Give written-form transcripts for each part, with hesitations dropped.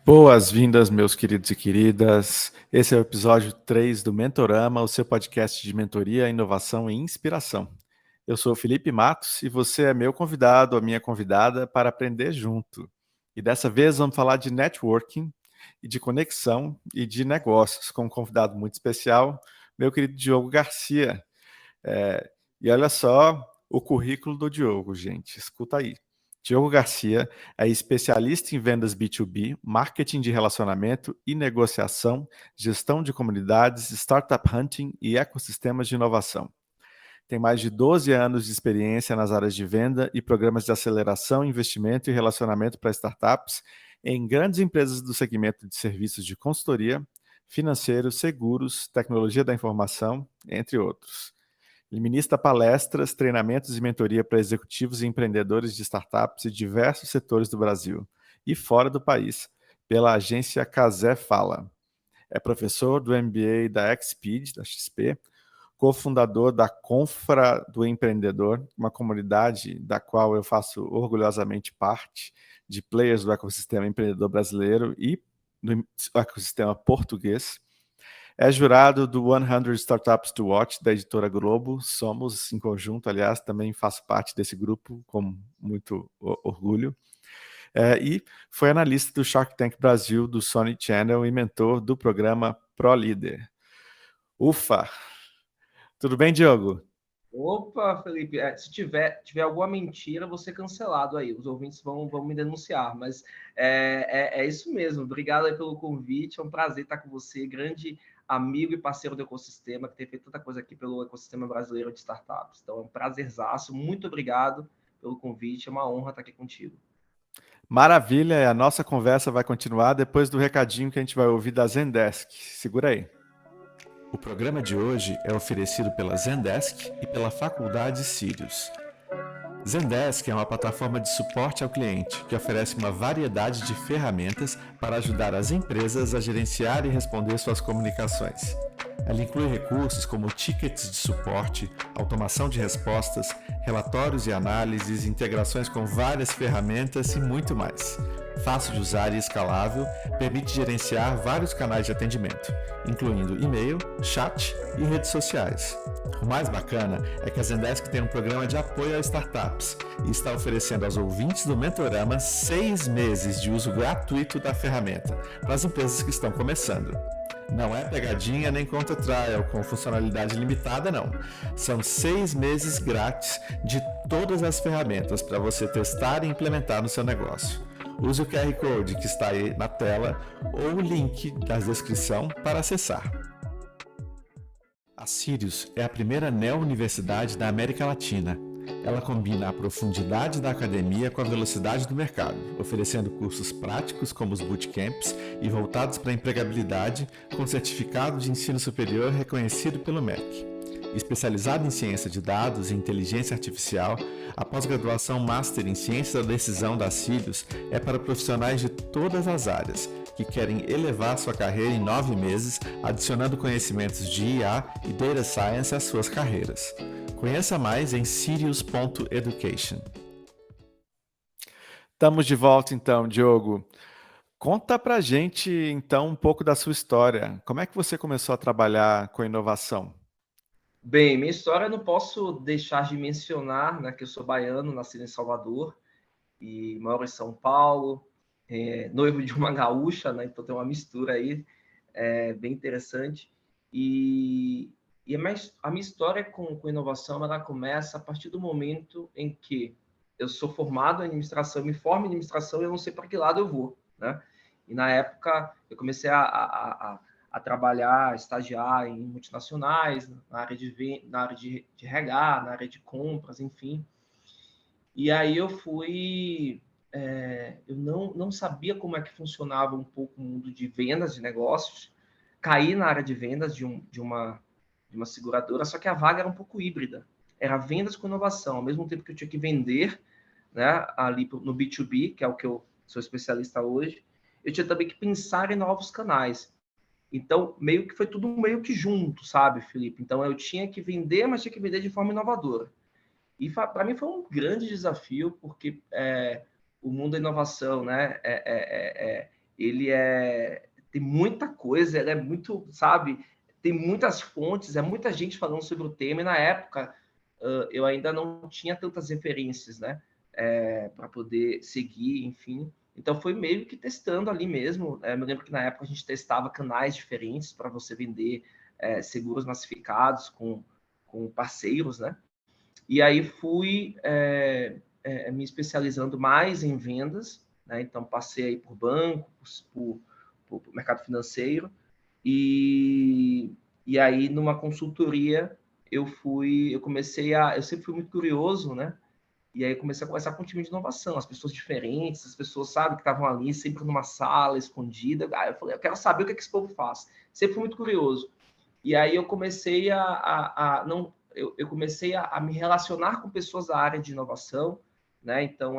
Boas-vindas, meus queridos e queridas. Esse é o episódio 3 do Mentorama, o seu podcast de mentoria, inovação e inspiração. Eu sou o Felipe Matos e você é meu convidado, a minha convidada, para aprender junto. E dessa vez vamos falar de networking e de conexão e de negócios, com um convidado muito especial, meu querido Diogo Garcia. E olha só o currículo do Diogo, gente. Escuta aí. Diogo Garcia é especialista em vendas B2B, marketing de relacionamento e negociação, gestão de comunidades, startup hunting e ecossistemas de inovação. Tem mais de 12 anos de experiência nas áreas de venda e programas de aceleração, investimento e relacionamento para startups em grandes empresas do segmento de serviços de consultoria, financeiro, seguros, tecnologia da informação, entre outros. Ele ministra palestras, treinamentos e mentoria para executivos e empreendedores de startups de diversos setores do Brasil e fora do país, pela agência Casé Fala. É professor do MBA da XPED, da XP, cofundador da Confra do Empreendedor, uma comunidade da qual eu faço orgulhosamente parte, de players do ecossistema empreendedor brasileiro e do ecossistema português. É jurado do 100 Startups to Watch, da editora Globo. Somos, em conjunto, aliás, também faço parte desse grupo com muito orgulho. E foi analista do Shark Tank Brasil, do Sony Channel e mentor do programa ProLíder. Ufa! Tudo bem, Diogo? Opa, Felipe, se tiver alguma mentira, vou ser cancelado aí. Os ouvintes vão me denunciar, mas é isso mesmo. Obrigado aí pelo convite. É um prazer estar com você, grande amigo e parceiro do ecossistema, que tem feito tanta coisa aqui pelo ecossistema brasileiro de startups. Então, é um prazerzaço. Muito obrigado pelo convite. É uma honra estar aqui contigo. Maravilha, a nossa conversa vai continuar depois do recadinho que a gente vai ouvir da Zendesk. Segura aí. O programa de hoje é oferecido pela Zendesk e pela Faculdade Sirius. Zendesk é uma plataforma de suporte ao cliente que oferece uma variedade de ferramentas para ajudar as empresas a gerenciar e responder suas comunicações. Ela inclui recursos como tickets de suporte, automação de respostas, relatórios e análises, integrações com várias ferramentas e muito mais. Fácil de usar e escalável, permite gerenciar vários canais de atendimento, incluindo e-mail, chat e redes sociais. O mais bacana é que a Zendesk tem um programa de apoio a startups e está oferecendo aos ouvintes do Mentorama 6 meses de uso gratuito da ferramenta para as empresas que estão começando. Não é pegadinha nem conta trial com funcionalidade limitada, não. São 6 meses grátis de todas as ferramentas para você testar e implementar no seu negócio. Use o QR Code que está aí na tela ou o link da descrição para acessar. A Sirius é a primeira neo-universidade da América Latina. Ela combina a profundidade da academia com a velocidade do mercado, oferecendo cursos práticos como os bootcamps e voltados para a empregabilidade, com certificado de ensino superior reconhecido pelo MEC. Especializada em ciência de dados e inteligência artificial, a pós-graduação Master em Ciência da Decisão da Sirius é para profissionais de todas as áreas, que querem elevar sua carreira em 9 meses, adicionando conhecimentos de IA e Data Science às suas carreiras. Conheça mais em sirius.education. Estamos de volta então, Diogo. Conta pra gente então um pouco da sua história. Como é que você começou a trabalhar com inovação? Bem, minha história eu não posso deixar de mencionar, né, que eu sou baiano, nascido em Salvador e moro em São Paulo, noivo de uma gaúcha, né, então tem uma mistura aí bem interessante. E a minha história com inovação ela começa a partir do momento em que eu sou formado em administração, me formo em administração e eu não sei para que lado eu vou, né? E na época eu comecei a trabalhar, a estagiar em multinacionais, na área de RH, na área de compras, enfim. E aí eu fui. Eu não sabia como é que funcionava um pouco o mundo de vendas de negócios. Caí na área de vendas de uma seguradora, só que a vaga era um pouco híbrida. Era vendas com inovação, ao mesmo tempo que eu tinha que vender, né, ali no B2B, que é o que eu sou especialista hoje, eu tinha também que pensar em novos canais. Então, meio que foi tudo meio que junto, sabe, Felipe? Então, eu tinha que vender, mas tinha que vender de forma inovadora. E para mim foi um grande desafio, porque o mundo da inovação, né, tem muita coisa, ele é muito, sabe, tem muitas fontes, é muita gente falando sobre o tema, e na época eu ainda não tinha tantas referências, né, para poder seguir, enfim. Então foi meio que testando ali mesmo. Eu me lembro que na época a gente testava canais diferentes para você vender seguros massificados com parceiros, né? E aí fui me especializando mais em vendas, né? Então passei aí por bancos, por mercado financeiro, e, e aí numa consultoria eu sempre fui muito curioso, né? E aí comecei a conversar com um time de inovação, as pessoas diferentes, as pessoas, sabe, que estavam ali sempre numa sala escondida. Aí eu falei, eu quero saber o que esse povo faz. Sempre fui muito curioso. E aí eu comecei não, eu comecei a me relacionar com pessoas da área de inovação, né? Então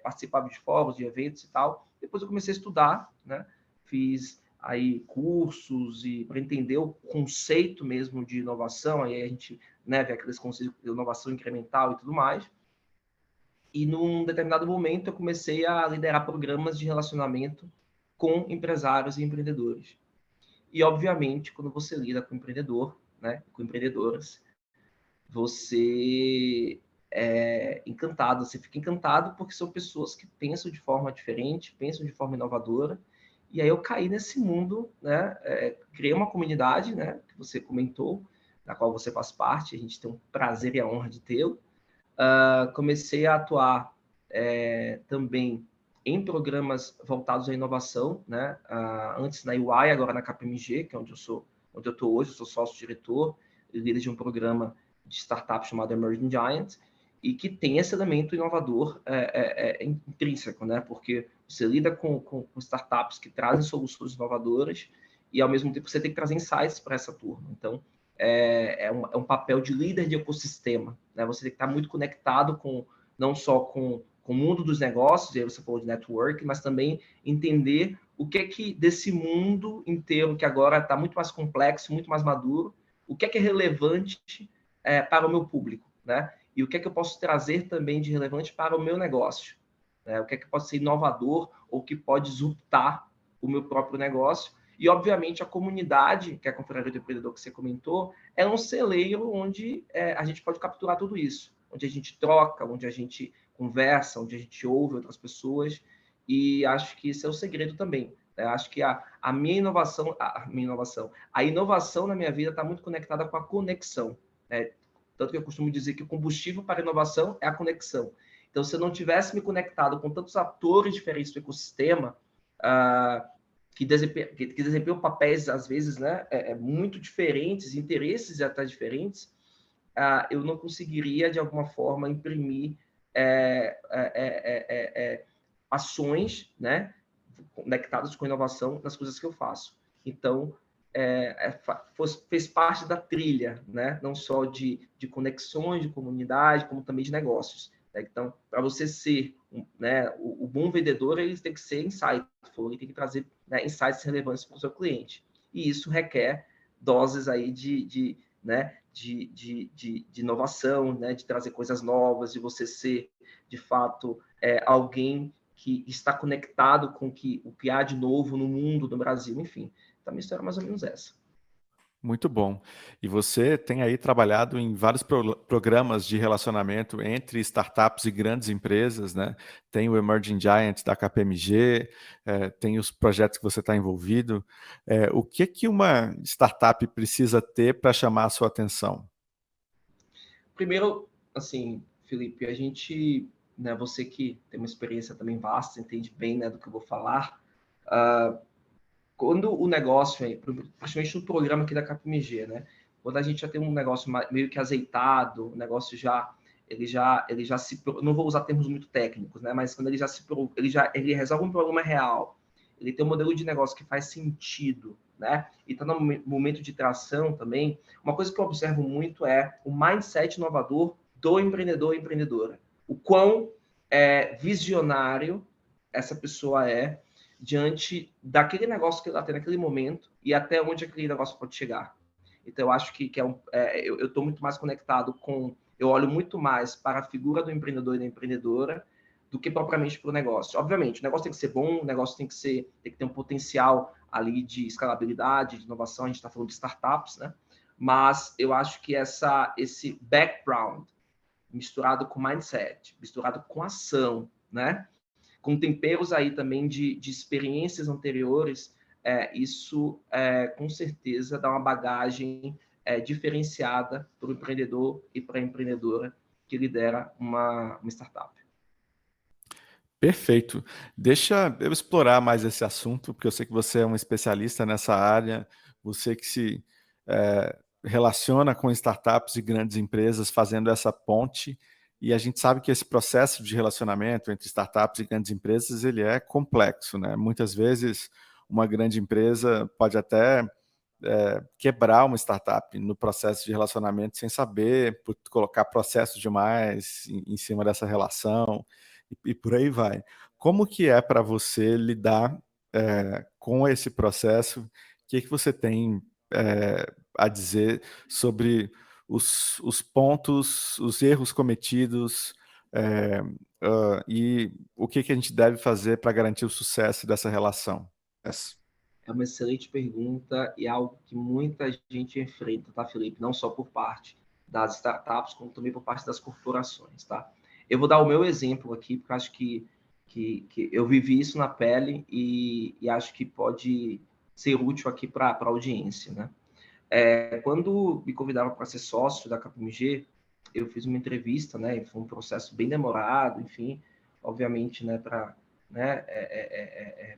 participava de fóruns, de eventos e tal. Depois eu comecei a estudar, né? Fiz aí cursos e para entender o conceito mesmo de inovação. Aí a gente, né, vê aqueles conceitos de inovação incremental e tudo mais. E num determinado momento eu comecei a liderar programas de relacionamento com empresários e empreendedores. E, obviamente, quando você lida com empreendedor, né, com empreendedoras, você é encantado, você fica encantado porque são pessoas que pensam de forma diferente, pensam de forma inovadora. E aí eu caí nesse mundo, né, criei uma comunidade, né, que você comentou, da qual você faz parte, a gente tem um prazer e a honra de tê-lo. Comecei a atuar também em programas voltados à inovação, né? Antes na UI, agora na KPMG, que é onde eu estou hoje, eu sou sócio-diretor e líder de um programa de startup chamado Emerging Giants, e que tem esse elemento inovador intrínseco, né? Porque você lida com startups que trazem soluções inovadoras e, ao mesmo tempo, você tem que trazer insights para essa turma. Então, é um papel de líder de ecossistema, né? Você tem que estar muito conectado não só com o mundo dos negócios, e aí você falou de network, mas também entender o que é que desse mundo inteiro, que agora está muito mais complexo, muito mais maduro, o que é relevante para o meu público, né? E o que é que eu posso trazer também de relevante para o meu negócio, né? O que é que pode ser inovador ou que pode disruptar o meu próprio negócio. E, obviamente, a comunidade, que é a Confraria do Empreendedor que você comentou, é um celeiro onde a gente pode capturar tudo isso, onde a gente troca, onde a gente conversa, onde a gente ouve outras pessoas, e acho que esse é o segredo também. Acho que a inovação na minha vida está muito conectada com a conexão, né? Tanto que eu costumo dizer que o combustível para a inovação é a conexão. Então, se eu não tivesse me conectado com tantos atores diferentes do ecossistema, que desempenham papéis, às vezes, né, muito diferentes, interesses até diferentes, eu não conseguiria, de alguma forma, imprimir ações, né, conectadas com inovação nas coisas que eu faço. Então, fez parte da trilha, né, não só de conexões, de comunidade, como também de negócios. Então, para você ser né, o bom vendedor, ele tem que ser insightful, ele tem que trazer insights relevantes para o seu cliente. E isso requer doses aí de inovação, né, de trazer coisas novas, de você ser, de fato, alguém que está conectado com o que há de novo no mundo, no Brasil, enfim. Então, a minha história é mais ou menos essa. Muito bom. E você tem aí trabalhado em vários programas de relacionamento entre startups e grandes empresas, né? Tem o Emerging Giants da KPMG, tem os projetos que você está envolvido. O que uma startup precisa ter para chamar a sua atenção? Primeiro, assim, Felipe, a gente, né, você que tem uma experiência também vasta, entende bem, né, do que eu vou falar, quando o negócio, principalmente no programa aqui da KPMG, né? Quando a gente já tem um negócio meio que azeitado, o negócio ele já se, não vou usar termos muito técnicos, né? Mas quando ele resolve um problema real, ele tem um modelo de negócio que faz sentido, né? E está no momento de tração também. Uma coisa que eu observo muito é o mindset inovador do empreendedor e empreendedora. O quão visionário essa pessoa é diante daquele negócio que ela tem naquele momento e até onde aquele negócio pode chegar. Então, eu acho que eu estou muito mais conectado com... Eu olho muito mais para a figura do empreendedor e da empreendedora do que propriamente para o negócio. Obviamente, o negócio tem que ser bom, o negócio tem que ter um potencial ali de escalabilidade, de inovação, a gente está falando de startups, né? Mas eu acho que esse background misturado com mindset, misturado com ação, né? Com temperos aí também de experiências anteriores, isso com certeza dá uma bagagem diferenciada para o empreendedor e para a empreendedora que lidera uma startup. Perfeito. Deixa eu explorar mais esse assunto, porque eu sei que você é um especialista nessa área, você que se relaciona com startups e grandes empresas fazendo essa ponte, e a gente sabe que esse processo de relacionamento entre startups e grandes empresas, ele é complexo, né? Muitas vezes uma grande empresa pode até quebrar uma startup no processo de relacionamento sem saber, por colocar processos demais em cima dessa relação e por aí vai. Como que é para você lidar com esse processo? O que você tem a dizer sobre os pontos, os erros cometidos e o que a gente deve fazer para garantir o sucesso dessa relação? É uma excelente pergunta e é algo que muita gente enfrenta, tá, Felipe? Não só por parte das startups, como também por parte das corporações, tá? Eu vou dar o meu exemplo aqui, porque acho que eu vivi isso na pele e acho que pode ser útil aqui para a audiência, né? Quando me convidaram para ser sócio da KPMG, eu fiz uma entrevista, né? E foi um processo bem demorado, enfim, obviamente, né? Para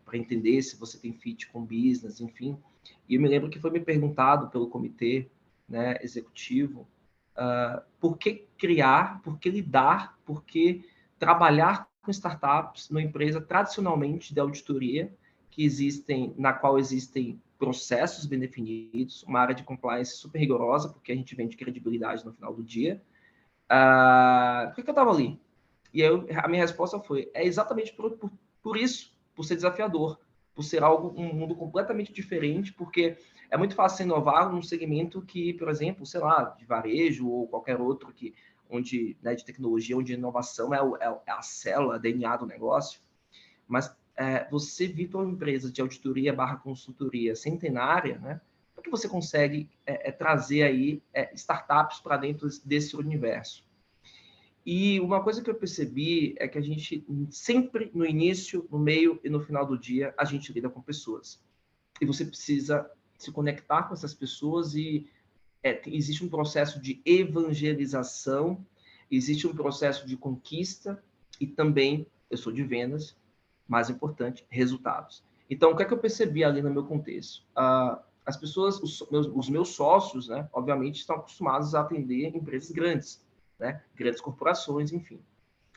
para entender se você tem fit com business, enfim. E eu me lembro que foi me perguntado pelo comitê, né, executivo, por que criar, por que lidar, por que trabalhar com startups numa empresa tradicionalmente de auditoria, na qual existem processos bem definidos, uma área de compliance super rigorosa, porque a gente vende credibilidade no final do dia. Por que eu estava ali? E aí a minha resposta foi, é exatamente por isso, por ser desafiador, por ser um mundo completamente diferente, porque é muito fácil inovar num segmento que, por exemplo, sei lá, de varejo ou qualquer outro onde, né, de tecnologia, onde a inovação é a célula, a DNA do negócio, mas você vir para uma empresa de auditoria / consultoria centenária, né, como que você consegue trazer aí startups para dentro desse universo? E uma coisa que eu percebi é que a gente sempre, no início, no meio e no final do dia, a gente lida com pessoas. E você precisa se conectar com essas pessoas e existe um processo de evangelização, existe um processo de conquista e também, eu sou de vendas, mais importante, resultados. Então, o que é que eu percebi ali no meu contexto? As pessoas, os meus sócios, né, obviamente, estão acostumados a atender empresas grandes, né, grandes corporações, enfim.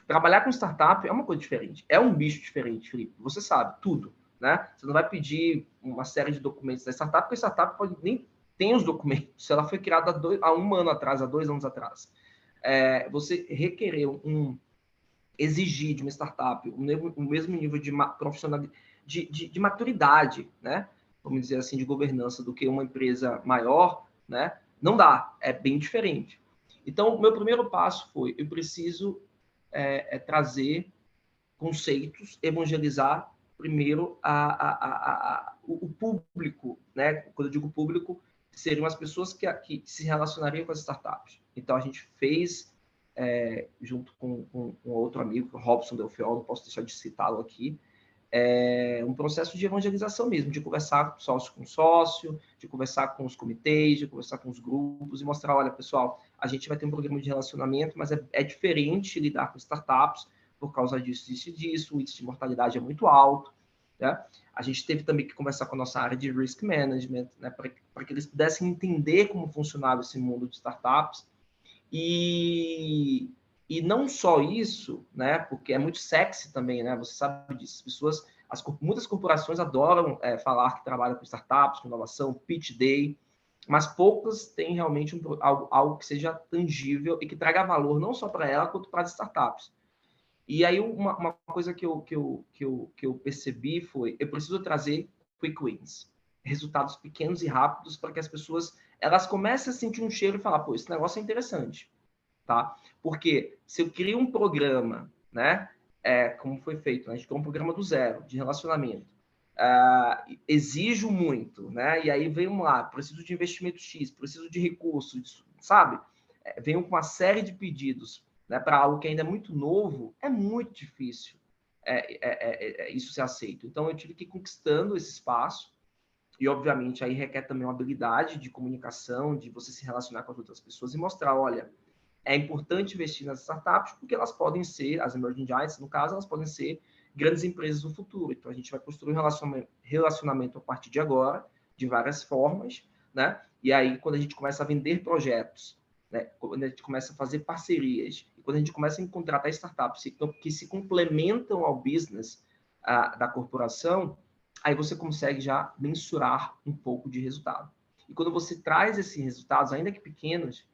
Trabalhar com startup é uma coisa diferente, é um bicho diferente, Felipe. Você sabe tudo, né? Você não vai pedir uma série de documentos da startup, porque a startup pode nem ter os documentos. Se ela foi criada há 1 ano atrás, há 2 anos atrás, você requerer exigir de uma startup o mesmo nível de profissional de maturidade, né? Vamos dizer assim, de governança do que uma empresa maior, né? Não dá, é bem diferente. Então, o meu primeiro passo foi, eu preciso trazer conceitos, evangelizar primeiro o público, né? Quando eu digo público, seriam as pessoas que se relacionariam com as startups. Então, a gente fez, junto com outro amigo, o Robson Delfiol, não posso deixar de citá-lo aqui, um processo de evangelização mesmo, de conversar sócio com sócio, de conversar com os comitês, de conversar com os grupos e mostrar, olha, pessoal, a gente vai ter um programa de relacionamento, mas é diferente lidar com startups por causa disso, disso e disso, o índice de mortalidade é muito alto, né? A gente teve também que conversar com a nossa área de risk management, né, para que eles pudessem entender como funcionava esse mundo de startups e não só isso, né? Porque é muito sexy também, né? Você sabe disso. Muitas corporações adoram falar que trabalham com startups, com inovação, pitch day, mas poucas têm realmente algo que seja tangível e que traga valor não só para ela, quanto para as startups. E aí uma coisa que eu percebi foi, eu preciso trazer quick wins, resultados pequenos e rápidos para que as pessoas elas comecem a sentir um cheiro e falar, pô, esse negócio é interessante, tá? Porque se eu crio um programa, né, como foi feito, né? A gente criou um programa do zero, de relacionamento. Exijo muito, né? E aí vem lá, preciso de investimento X, preciso de recursos, sabe? Venho com uma série de pedidos, né, para algo que ainda é muito novo, é muito difícil isso ser aceito. Então, eu tive que ir conquistando esse espaço, e, obviamente, aí requer também uma habilidade de comunicação, de você se relacionar com as outras pessoas e mostrar, olha, é importante investir nas startups porque elas podem ser, as emerging giants, no caso, elas podem ser grandes empresas do futuro. Então, a gente vai construir um relacionamento a partir de agora, de várias formas, né? E aí, quando a gente começa a vender projetos, né? Quando a gente começa a fazer parcerias, e quando a gente começa a contratar startups que se complementam ao business da corporação, aí você consegue já mensurar um pouco de resultado. E quando você traz esses resultados, ainda que pequenos,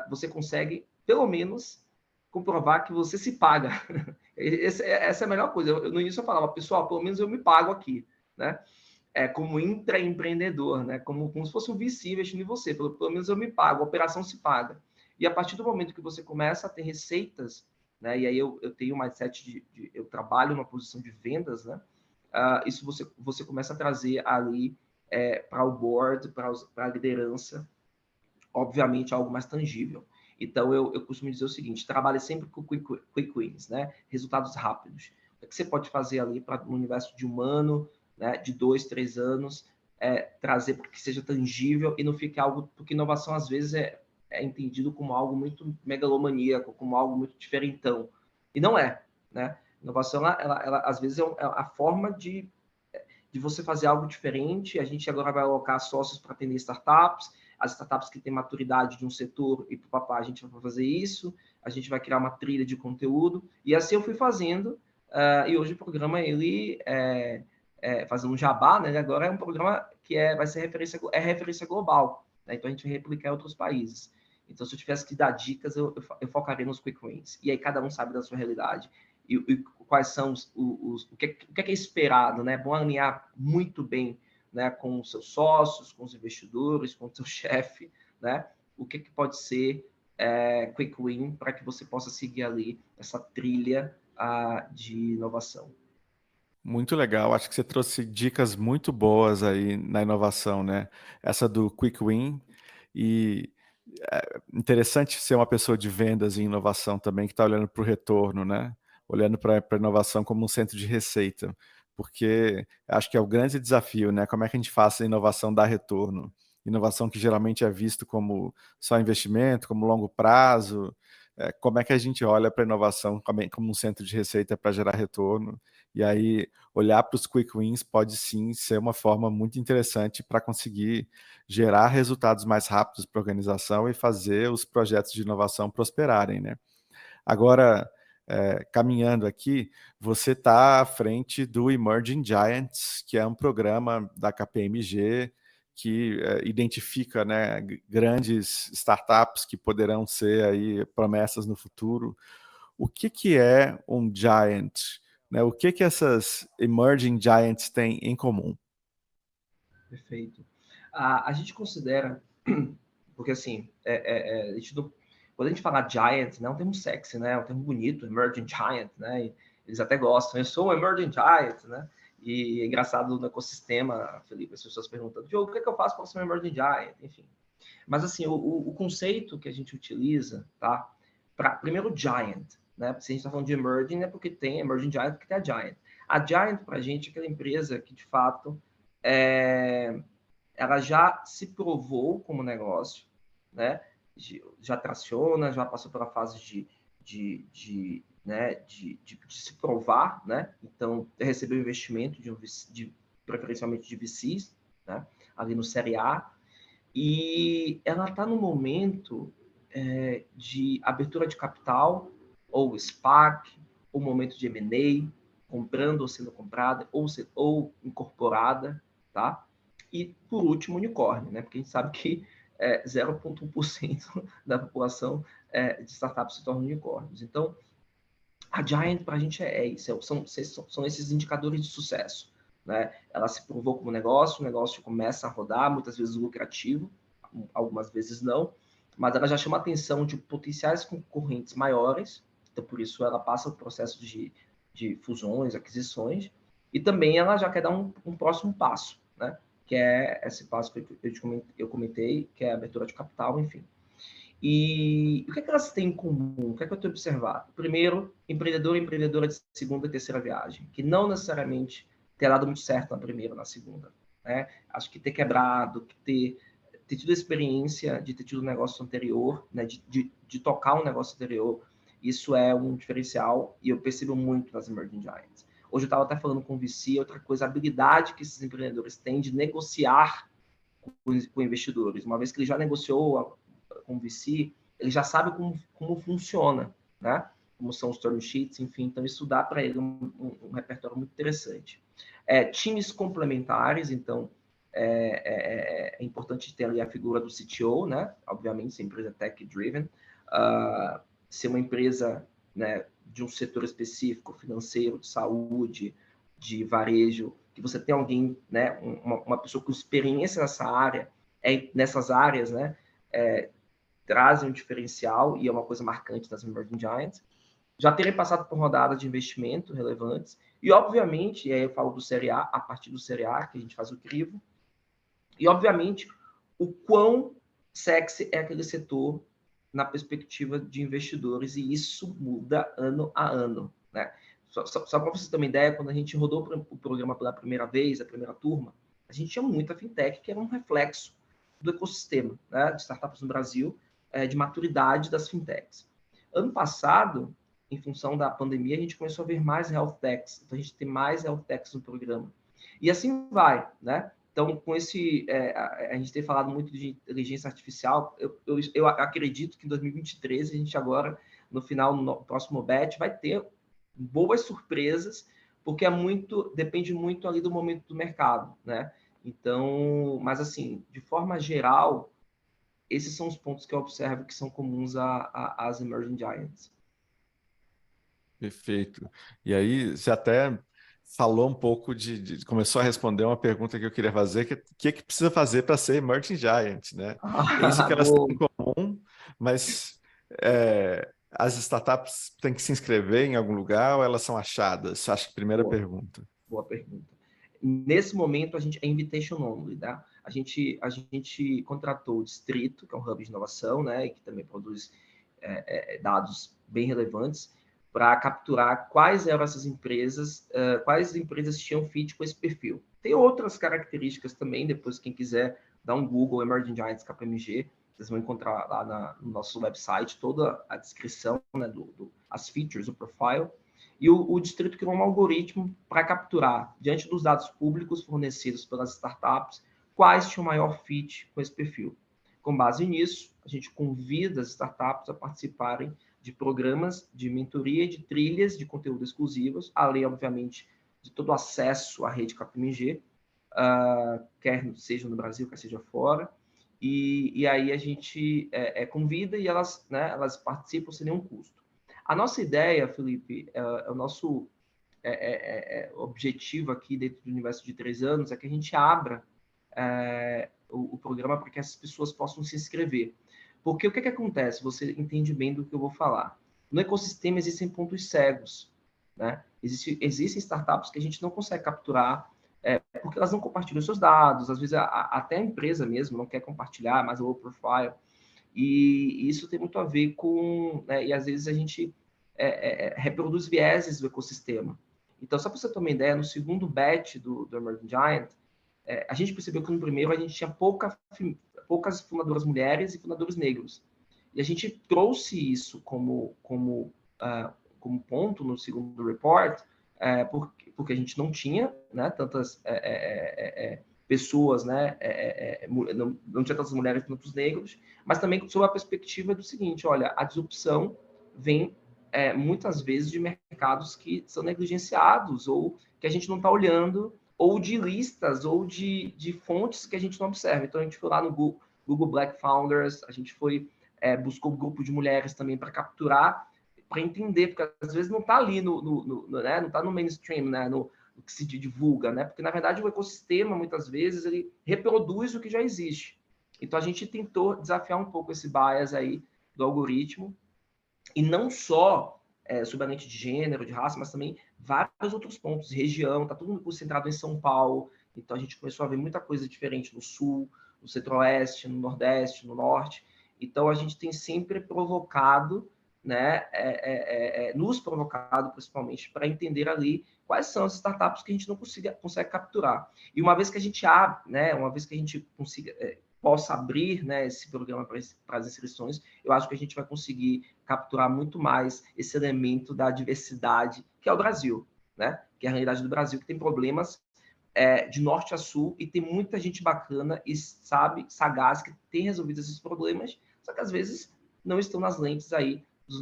você consegue, pelo menos, comprovar que você se paga. Essa é a melhor coisa. No início eu falava, pessoal, pelo menos eu me pago aqui, né? Como intraempreendedor, né? Como se fosse um VC investindo em você. Pelo menos eu me pago, a operação se paga. E a partir do momento que você começa a ter receitas, né? E aí eu tenho um mindset eu trabalho numa posição de vendas, né? Isso você começa a trazer ali para o board, para a liderança, obviamente algo mais tangível. Então, eu costumo dizer o seguinte, trabalhe sempre com quick wins, né? Resultados rápidos. O que você pode fazer ali para no universo de um ano, né? De 2, 3 anos, trazer para que seja tangível e não fique algo... Porque inovação, às vezes, é entendido como algo muito megalomaníaco, como algo muito diferentão. E não é, né? Inovação, ela às vezes, é a forma de você fazer algo diferente. A gente agora vai alocar sócios para atender startups, as startups que têm maturidade de um setor e papá, a gente vai fazer isso, a gente vai criar uma trilha de conteúdo, e assim eu fui fazendo, e hoje o programa, ele fazendo um jabá, né, agora é um programa que vai ser referência global, né, então a gente vai replicar em outros países. Então, se eu tivesse que dar dicas, eu focaria nos quick wins, e aí cada um sabe da sua realidade, e quais são o que é esperado, né? É bom alinhar muito bem, né, com os seus sócios, com os investidores, com o seu chefe, né? O que pode ser quick win para que você possa seguir ali essa trilha de inovação. Muito legal, acho que você trouxe dicas muito boas aí na inovação, né? Essa do quick win e interessante ser uma pessoa de vendas e inovação também que está olhando para o retorno, né? Olhando para a inovação como um centro de receita, porque acho que é o grande desafio, né? Como é que a gente faz a inovação dar retorno? Inovação que geralmente é visto como só investimento, como longo prazo. Como é que a gente olha para a inovação como um centro de receita para gerar retorno? E aí, olhar para os quick wins pode sim ser uma forma muito interessante para conseguir gerar resultados mais rápidos para a organização e fazer os projetos de inovação prosperarem, né? Agora, caminhando aqui, você está à frente do Emerging Giants, que é um programa da KPMG que identifica, né, grandes startups que poderão ser aí promessas no futuro. O que é um giant? Né? O que essas Emerging Giants têm em comum? Perfeito. A gente considera, porque assim, quando a gente fala giant, né, é um termo sexy, né, é um termo bonito, emerging giant, né, eles até gostam, eu sou um emerging giant, né, e é engraçado no ecossistema, Felipe, as pessoas perguntando, Diogo, o que é que eu faço para ser um emerging giant, enfim. Mas assim, o conceito que a gente utiliza, tá, primeiro giant, né, se a gente está falando de emerging, é porque tem emerging giant, porque tem a giant. A giant, para a gente, é aquela empresa que, de fato, ela já se provou como negócio, né? Já traciona, já passou pela fase de se provar, né? Então, recebeu investimento preferencialmente de VCs, né? Ali no Série A, e ela está no momento de abertura de capital, ou SPAC, ou momento de M&A, comprando ou sendo comprada, ou incorporada, tá? E, por último, unicórnio, né? Porque a gente sabe que 0,1% da população de startups se tornam unicórnios. Então, a Giant, para a gente, é isso. São esses indicadores de sucesso, né? Ela se provou como negócio, o negócio começa a rodar, muitas vezes lucrativo, algumas vezes não, mas ela já chama a atenção de potenciais concorrentes maiores, Então, por isso, ela passa o processo de fusões, aquisições, e também ela já quer dar um próximo passo, né? Que é esse passo que eu comentei, que é a abertura de capital, enfim. E o que é que elas têm em comum? O que é que eu tenho observado? Primeiro, empreendedor e empreendedora de segunda e terceira viagem, que não necessariamente terá dado muito certo na primeira ou na segunda. Né? Acho que ter quebrado, ter tido a experiência de ter tido um negócio anterior, né? de tocar um negócio anterior, isso é um diferencial e eu percebo muito nas Emerging Giants. Hoje eu estava até falando com o VC, outra coisa, a habilidade que esses empreendedores têm de negociar com investidores. Uma vez que ele já negociou com o VC, ele já sabe como funciona, né? Como são os term sheets, enfim. Então, isso dá para ele um repertório muito interessante. Times complementares, então, é importante ter ali a figura do CTO, né? Obviamente, se a empresa é tech-driven, ser uma empresa, né, de um setor específico, financeiro, de saúde, de varejo, que você tem alguém, né, uma pessoa com experiência nessas áreas, né, trazem um diferencial e é uma coisa marcante das Emerging Giants. Já terem passado por rodadas de investimento relevantes e, obviamente, e aí eu falo do Série A, a partir do Série A, que a gente faz o crivo, e, obviamente, o quão sexy é aquele setor na perspectiva de investidores, e isso muda ano a ano, né? Só para você ter uma ideia, quando a gente rodou o programa pela primeira vez, a primeira turma, a gente tinha muita fintech que era um reflexo do ecossistema, né, de startups no Brasil, de maturidade das fintechs. Ano passado, em função da pandemia, a gente começou a ver mais health techs, então a gente tem mais health techs no programa. E assim vai, né? Então, com esse, a gente tem falado muito de inteligência artificial, eu acredito que em 2023, a gente agora, no final, no próximo batch, vai ter boas surpresas, porque depende muito ali do momento do mercado, né? Então, mas assim, de forma geral, esses são os pontos que eu observo que são comuns às Emerging Giants. Perfeito. E aí, você até falou um pouco começou a responder uma pergunta que eu queria fazer, que precisa fazer para ser Emerging Giant, né? É isso que elas têm em comum, mas as startups têm que se inscrever em algum lugar ou elas são achadas? Acho que primeira pergunta. Boa pergunta. Nesse momento, a gente é invitation only, tá? A gente contratou o Distrito, que é um hub de inovação, né? E que também produz dados bem relevantes, para capturar quais eram essas empresas, quais empresas tinham fit com esse perfil. Tem outras características também, depois quem quiser dar um Google Emerging Giants KPMG, vocês vão encontrar lá no nosso website toda a descrição, né, as features, o profile. E o Distrito criou um algoritmo para capturar, diante dos dados públicos fornecidos pelas startups, quais tinham maior fit com esse perfil. Com base nisso, a gente convida as startups a participarem de programas de mentoria e de trilhas de conteúdo exclusivos, além, obviamente, de todo o acesso à rede KPMG, quer seja no Brasil, quer seja fora. E aí a gente convida e elas participam sem nenhum custo. A nossa ideia, Felipe, o nosso objetivo aqui dentro do universo de 3 anos é que a gente abra o programa para que essas pessoas possam se inscrever. Porque o que acontece? Você entende bem do que eu vou falar. No ecossistema existem pontos cegos, né? Existem startups que a gente não consegue capturar porque elas não compartilham seus dados, às vezes até a empresa mesmo não quer compartilhar, mais low profile. E isso tem muito a ver com... e às vezes a gente reproduz vieses do ecossistema. Então, só para você ter uma ideia, no segundo batch do Emerging Giant, a gente percebeu que no primeiro a gente tinha poucas fundadoras mulheres e fundadores negros. E a gente trouxe isso como ponto no segundo report, porque a gente não tinha, né, tantas pessoas, né, não tinha tantas mulheres e tantos negros, mas também sob a perspectiva do seguinte: olha, a disrupção vem muitas vezes de mercados que são negligenciados ou que a gente não está olhando, ou de listas ou de fontes que a gente não observa. Então a gente foi lá no Google Black Founders, a gente buscou um grupo de mulheres também para capturar, para entender, porque às vezes não está ali né, não está no mainstream, né, no que se divulga, né? Porque na verdade o ecossistema muitas vezes ele reproduz o que já existe. Então a gente tentou desafiar um pouco esse bias aí do algoritmo, e não só sobre a lente de gênero, de raça, mas também vários outros pontos, região, está tudo concentrado em São Paulo, então a gente começou a ver muita coisa diferente no Sul, no Centro-Oeste, no Nordeste, no Norte, então a gente tem sempre provocado, né, nos provocado principalmente para entender ali quais são as startups que a gente não consegue capturar. E uma vez que a gente abre, né, uma vez que a gente possa abrir, né, esse programa para as inscrições, eu acho que a gente vai conseguir capturar muito mais esse elemento da diversidade, que é o Brasil, né? Que é a realidade do Brasil, que tem problemas de norte a sul, e tem muita gente bacana e sagaz, que tem resolvido esses problemas, só que às vezes não estão nas lentes aí das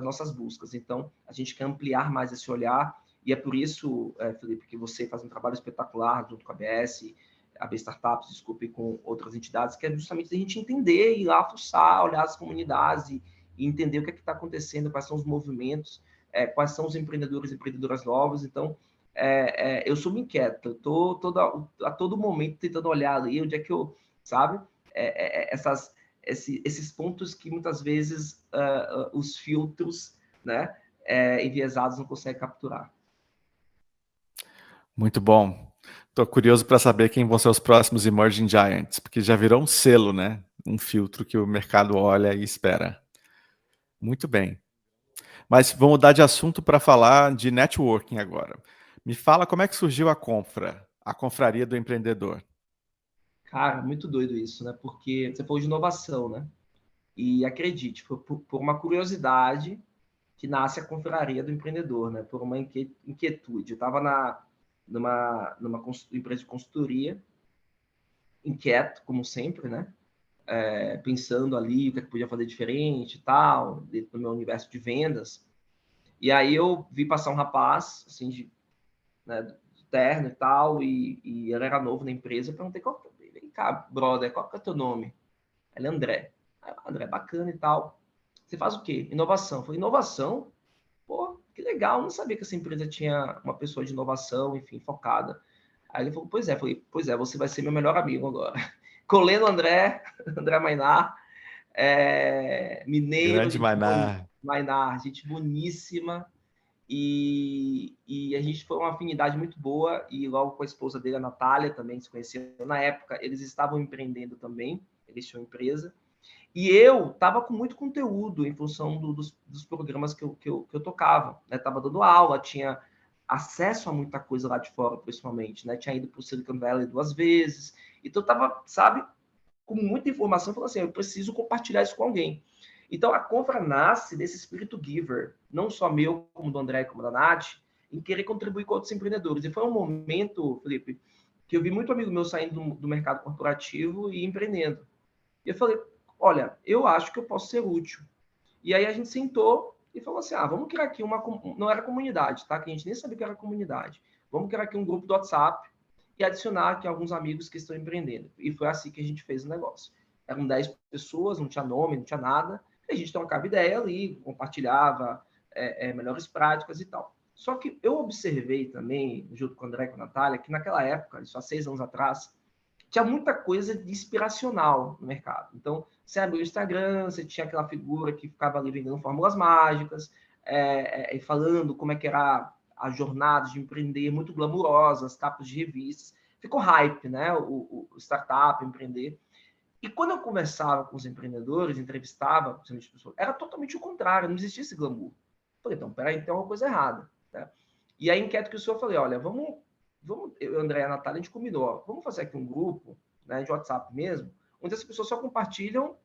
nossas buscas. Então, a gente quer ampliar mais esse olhar, e é por isso, Felipe, que você faz um trabalho espetacular junto com a B Startups, desculpe, com outras entidades, que é justamente a gente entender, ir lá fuçar, olhar as comunidades e entender o que está acontecendo, quais são os movimentos, quais são os empreendedores e empreendedoras novos. Então, eu sou me inquieto, eu estou a todo momento tentando olhar ali onde é que eu, sabe, esses pontos que muitas vezes os filtros, né, enviesados não conseguem capturar. Muito bom. Estou curioso para saber quem vão ser os próximos Emerging Giants, porque já virou um selo, né? Um filtro que o mercado olha e espera. Muito bem. Mas vamos mudar de assunto para falar de networking agora. Me fala como é que surgiu a Confra, a Confraria do Empreendedor. Cara, muito doido isso, né? Porque você falou de inovação, né? E acredite, foi por uma curiosidade que nasce a Confraria do Empreendedor, né? Por uma inquietude. Eu estava numa empresa de consultoria, inquieto, como sempre, né? Pensando ali o que podia fazer diferente e tal, dentro do meu universo de vendas. E aí eu vi passar um rapaz, assim, né, de terno e tal, e ele era novo na empresa. Eu perguntei, vem cá, brother, qual que é o teu nome? Ele é André. Aí, André, bacana e tal. Você faz o quê? Inovação. Eu falei, inovação? Pô, que legal, não sabia que essa empresa tinha uma pessoa de inovação, enfim, focada. Aí ele falou, pois é. Eu falei, pois é, você vai ser meu melhor amigo agora. Colei no André, André Mainar, mineiro, Grande Mainar. Mainar, gente boníssima, e a gente foi uma afinidade muito boa, e logo com a esposa dele, a Natália, também se conheceram na época, eles estavam empreendendo também, eles tinham empresa, e eu estava com muito conteúdo em função dos programas que eu tocava, né? Tava dando aula, tinha acesso a muita coisa lá de fora, principalmente, né? Tinha ido para o Silicon Valley 2 vezes, então eu tava, sabe, com muita informação, falando assim, eu preciso compartilhar isso com alguém. Então, a Confra nasce desse espírito giver, não só meu, como do André, como da Nath, em querer contribuir com outros empreendedores. E foi um momento, Felipe, que eu vi muito amigo meu saindo do mercado corporativo e empreendendo. E eu falei, olha, eu acho que eu posso ser útil. E aí a gente sentou e falou assim, vamos criar aqui não era comunidade, tá? Que a gente nem sabia que era comunidade. Vamos criar aqui um grupo do WhatsApp e adicionar aqui alguns amigos que estão empreendendo. E foi assim que a gente fez o negócio. Eram 10 pessoas, não tinha nome, não tinha nada. A gente trocava ideia ali, compartilhava melhores práticas e tal. Só que eu observei também, junto com o André e com a Natália, que naquela época, isso há 6 anos atrás, tinha muita coisa de inspiracional no mercado. Então, você abriu o Instagram, você tinha aquela figura que ficava ali vendendo fórmulas mágicas, falando como é que era a jornada de empreender, muito glamurosas, capas de revistas. Ficou hype, né? O startup, empreender. E quando eu conversava com os empreendedores, entrevistava, era totalmente o contrário, não existia esse glamour. Falei, então, peraí, tem uma coisa errada. Né? E aí, inquieto que o senhor, falei, olha, vamos, eu, André e a Natália, a gente combinou, vamos fazer aqui um grupo, né, de WhatsApp mesmo, onde as pessoas só compartilham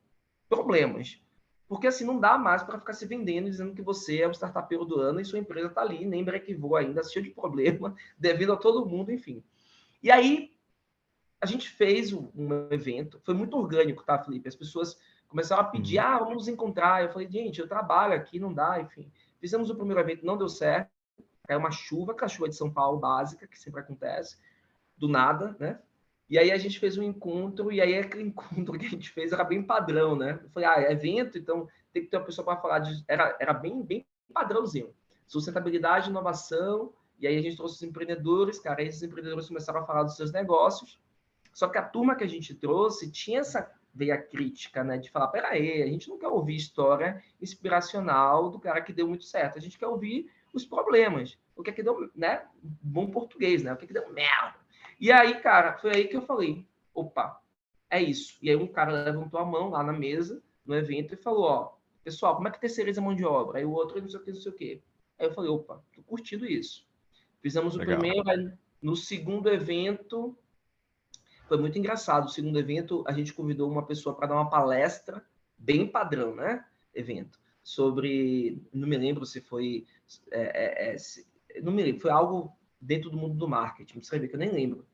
problemas. Porque assim, não dá mais para ficar se vendendo, dizendo que você é o startupeiro do ano e sua empresa está ali, nem brequivou ainda, cheio de problema, devido a todo mundo, enfim. E aí, a gente fez um evento, foi muito orgânico, tá, Felipe? As pessoas começaram a pedir, vamos nos encontrar. Eu falei, gente, eu trabalho aqui, não dá, enfim. Fizemos o primeiro evento, não deu certo. Caiu uma chuva, que é a chuva de São Paulo básica, que sempre acontece, do nada, né? E aí a gente fez um encontro, e aí aquele encontro que a gente fez era bem padrão, né? Eu falei, é evento, então tem que ter uma pessoa para falar de... Era bem padrãozinho. Sustentabilidade, inovação, e aí a gente trouxe os empreendedores, cara, e esses empreendedores começaram a falar dos seus negócios. Só que a turma que a gente trouxe tinha veio a crítica, né, de falar, peraí, a gente não quer ouvir história inspiracional do cara que deu muito certo, a gente quer ouvir os problemas, o que é que deu, né, bom português, né, o que é que deu merda. E aí, cara, foi aí que eu falei, opa, é isso. E aí um cara levantou a mão lá na mesa, no evento, e falou, ó, pessoal, como é que terceiriza a mão de obra? Aí o outro, não sei o que, não sei o que. Aí eu falei, opa, tô curtindo isso. Fizemos o Legal. primeiro, aí no segundo evento, foi muito engraçado. O segundo evento, a gente convidou uma pessoa para dar uma palestra, bem padrão, né? Evento. Sobre. Não me lembro se foi. Não me lembro, foi algo dentro do mundo do marketing. Você vai ver que eu nem lembro.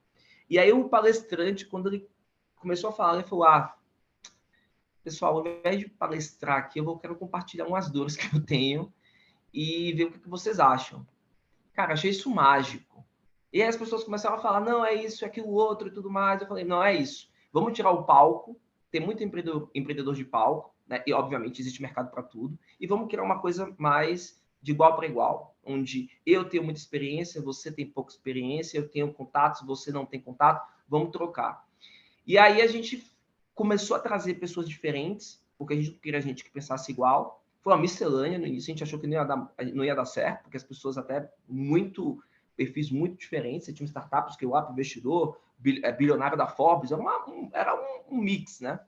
E aí o palestrante, quando ele começou a falar, ele falou: ah, pessoal, ao invés de palestrar aqui, quero compartilhar umas dores que eu tenho e ver o que vocês acham. Cara, achei isso mágico. E aí as pessoas começaram a falar, não, é isso, é aquilo outro e tudo mais. Eu falei, não, é isso. Vamos tirar o palco. Tem muito empreendedor de palco, né? E obviamente existe mercado para tudo. E vamos criar uma coisa mais de igual para igual, onde eu tenho muita experiência, você tem pouca experiência, eu tenho contatos, você não tem contato, vamos trocar. E aí a gente começou a trazer pessoas diferentes, porque a gente não queria gente que pensasse igual. Foi uma miscelânea no início, a gente achou que não ia dar certo, porque as pessoas até perfis muito diferentes. Você tinha startups que o App Investidor, bilionário da Forbes, era um mix, né?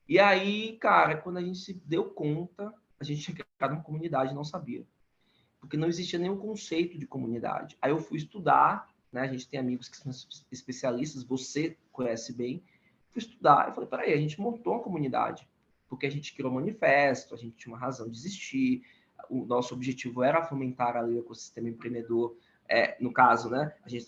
E aí, cara, quando a gente se deu conta, a gente tinha criado uma comunidade, não sabia. Porque não existia nenhum conceito de comunidade. Aí eu fui estudar, né? A gente tem amigos que são especialistas, você conhece bem. Fui estudar e falei, peraí, a gente montou uma comunidade, porque a gente criou um manifesto, a gente tinha uma razão de existir, o nosso objetivo era fomentar ali o ecossistema empreendedor. No caso, né? A gente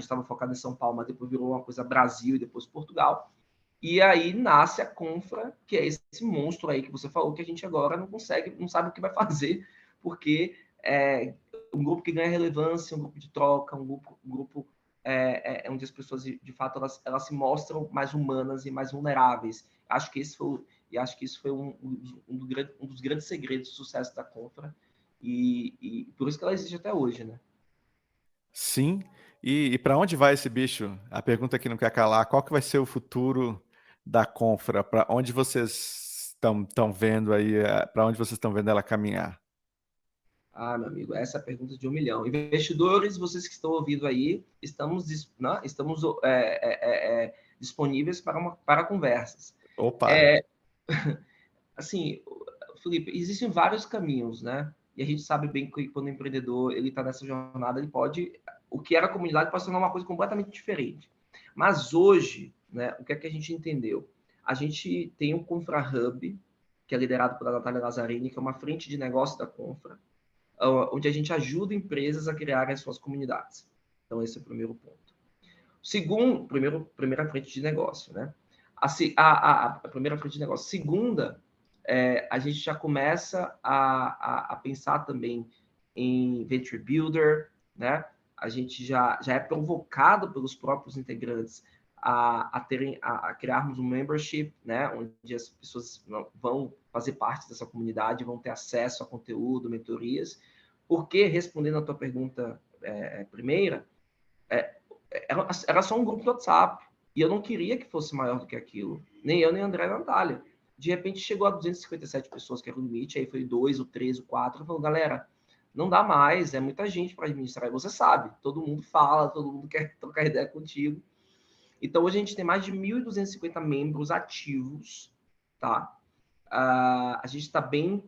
estava focado em São Paulo, mas depois virou uma coisa Brasil e depois Portugal. E aí nasce a Confra, que é esse monstro aí que você falou, que a gente agora não consegue, não sabe o que vai fazer, porque um grupo que ganha relevância, um grupo de troca, um grupo onde as pessoas, de fato, elas se mostram mais humanas e mais vulneráveis. Acho que isso foi um dos grandes segredos do sucesso da Confra, e por isso que ela existe até hoje, né? Sim. E para onde vai esse bicho? A pergunta que não quer calar, qual que vai ser o futuro da Confra? Para onde vocês estão vendo aí, para onde vocês estão vendo ela caminhar? Ah, meu amigo, essa é a pergunta de 1 milhão. Investidores, vocês que estão ouvindo aí, estamos disponíveis para conversas. Opa! Assim, Felipe, existem vários caminhos, né? E a gente sabe bem que quando o empreendedor ele está nessa jornada, ele pode, o que era comunidade pode se tornar uma coisa completamente diferente. Mas hoje, né, o que é que a gente entendeu? A gente tem o Confra Hub, que é liderado pela Natália Lazzarini, que é uma frente de negócio da Confra, onde a gente ajuda empresas a criarem as suas comunidades. Então, esse é o primeiro ponto. Segundo, primeira frente de negócio, né? A primeira frente de negócio. Segunda, a gente já começa a pensar também em venture builder, né? A gente já é provocado pelos próprios integrantes a criarmos um membership, né? Onde as pessoas vão fazer parte dessa comunidade, vão ter acesso a conteúdo, mentorias. Porque, respondendo a tua pergunta primeira, era só um grupo do WhatsApp. E eu não queria que fosse maior do que aquilo. Nem eu, nem André, nem Natália. De repente chegou a 257 pessoas, que era o limite, aí foi 2, o 3, o 4. Falou, galera, não dá mais, é muita gente para administrar. E você sabe, todo mundo fala, todo mundo quer trocar ideia contigo. Então, hoje a gente tem mais de 1.250 membros ativos, tá? A gente está bem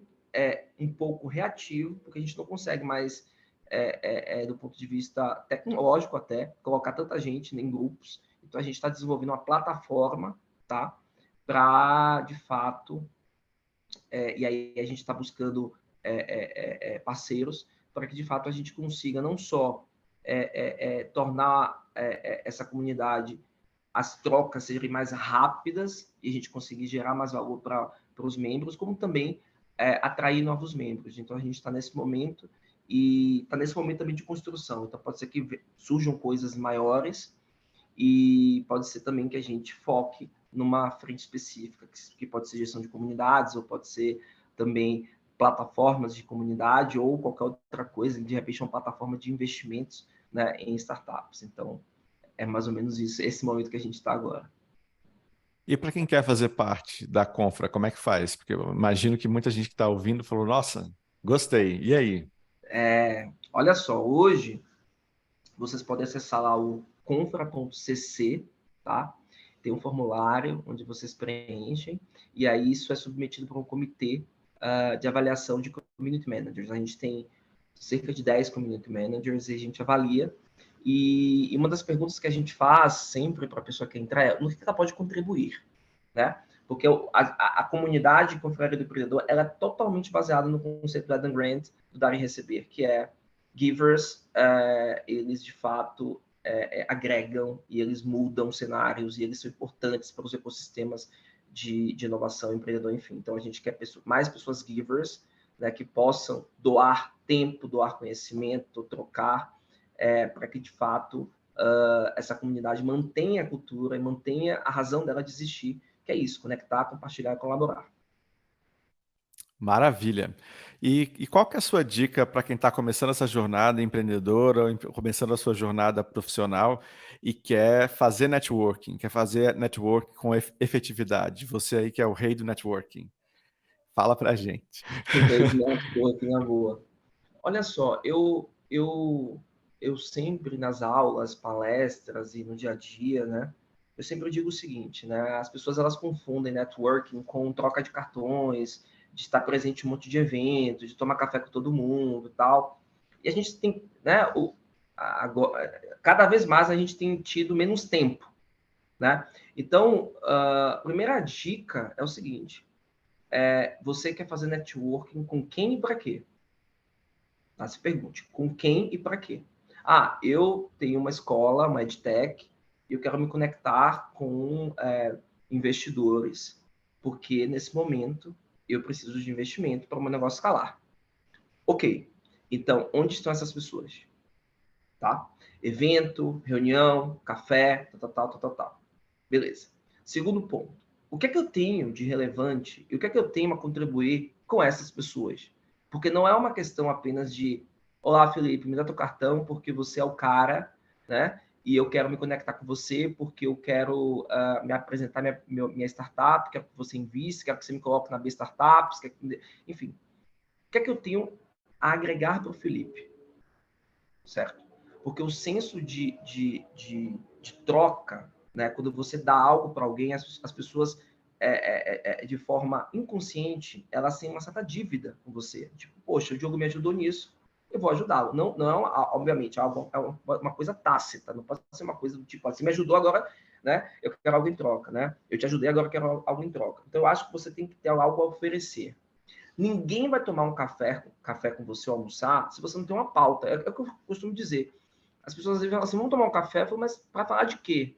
um pouco reativo, porque a gente não consegue mais do ponto de vista tecnológico até, colocar tanta gente em grupos. Então, a gente está desenvolvendo uma plataforma, tá? Para, de fato, e aí a gente está buscando parceiros para que, de fato, a gente consiga não só tornar essa comunidade, as trocas serem mais rápidas e a gente conseguir gerar mais valor para os membros, como também atrair novos membros. Então, a gente está nesse momento e está nesse momento também de construção. Então, pode ser que surjam coisas maiores e pode ser também que a gente foque numa frente específica, que pode ser gestão de comunidades ou pode ser também plataformas de comunidade ou qualquer outra coisa, de repente uma plataforma de investimentos, né, em startups. Então, é mais ou menos isso, esse momento que a gente está agora. E para quem quer fazer parte da Confra, como é que faz? Porque eu imagino que muita gente que está ouvindo falou, nossa, gostei. E aí? Olha só, hoje vocês podem acessar lá o confra.cc, tá? Tem um formulário onde vocês preenchem, e aí isso é submetido para um comitê de avaliação de community managers. A gente tem cerca de 10 community managers e a gente avalia. E uma das perguntas que a gente faz sempre para a pessoa que entrar é no que ela pode contribuir, né? Porque a comunidade Confraria do Empreendedor ela é totalmente baseada no conceito do Adam Grant, do dar e receber, que é givers, eles de fato agregam e eles mudam cenários e eles são importantes para os ecossistemas de inovação, empreendedor, enfim. Então, a gente quer mais pessoas givers, né, que possam doar tempo, doar conhecimento, trocar, para que, de fato, essa comunidade mantenha a cultura e mantenha a razão dela de existir, que é isso, conectar, compartilhar e colaborar. Maravilha. E qual que é a sua dica para quem está começando essa jornada empreendedora ou começando a sua jornada profissional e quer fazer networking com efetividade? Você aí que é o rei do networking. Fala para a gente. Networking é boa. Olha só, eu sempre nas aulas, palestras e no dia a dia, né? Eu sempre digo o seguinte, né? As pessoas elas confundem networking com troca de cartões, de estar presente em um monte de eventos, de tomar café com todo mundo, e tal. E a gente tem, né? Agora, cada vez mais a gente tem tido menos tempo, né? Então, a primeira dica é o seguinte: você quer fazer networking com quem e para quê? Tá? Se pergunte, com quem e para quê? Ah, eu tenho uma escola, uma EdTech, e eu quero me conectar com investidores, porque nesse momento eu preciso de investimento para o meu negócio escalar. Ok, então onde estão essas pessoas? Tá? Evento, reunião, café, tal. Beleza. Segundo ponto, o que é que eu tenho de relevante e o que é que eu tenho a contribuir com essas pessoas? Porque não é uma questão apenas de olá, Felipe, me dá teu cartão porque você é o cara, né? E eu quero me conectar com você porque eu quero me apresentar minha startup, quero que você invista, quero que você me coloque na B Startups, enfim. O que é que eu tenho a agregar para o Felipe? Certo? Porque o senso de troca, né? Quando você dá algo para alguém, as pessoas, de forma inconsciente, elas têm uma certa dívida com você. Tipo, poxa, o Diogo me ajudou nisso, eu vou ajudá-lo. Não, não é, obviamente, uma coisa tácita, não pode ser uma coisa do tipo, você me ajudou agora, né? Eu quero algo em troca, né? Eu te ajudei, agora eu quero algo em troca. Então, eu acho que você tem que ter algo a oferecer. Ninguém vai tomar um café com você ou almoçar se você não tem uma pauta. É o que eu costumo dizer. As pessoas às vezes falam assim, vamos tomar um café, eu falo, mas para falar de quê?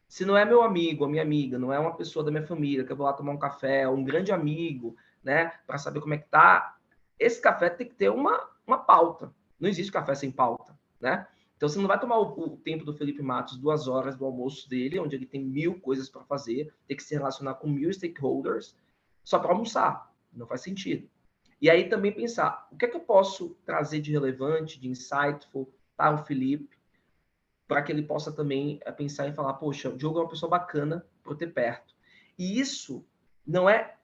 Se não é meu amigo, a minha amiga, não é uma pessoa da minha família que eu vou lá tomar um café, ou um grande amigo, né, para saber como é que tá, esse café tem que ter uma pauta. Não existe café sem pauta, né? Então você não vai tomar o tempo do Felipe Matos, 2 horas do almoço dele, onde ele tem 1000 coisas para fazer, tem que se relacionar com 1000 stakeholders, só para almoçar. Não faz sentido. E aí também pensar, o que é que eu posso trazer de relevante, de insightful para o Felipe, para que ele possa também pensar e falar, poxa, o Diogo é uma pessoa bacana para eu ter perto. E isso não é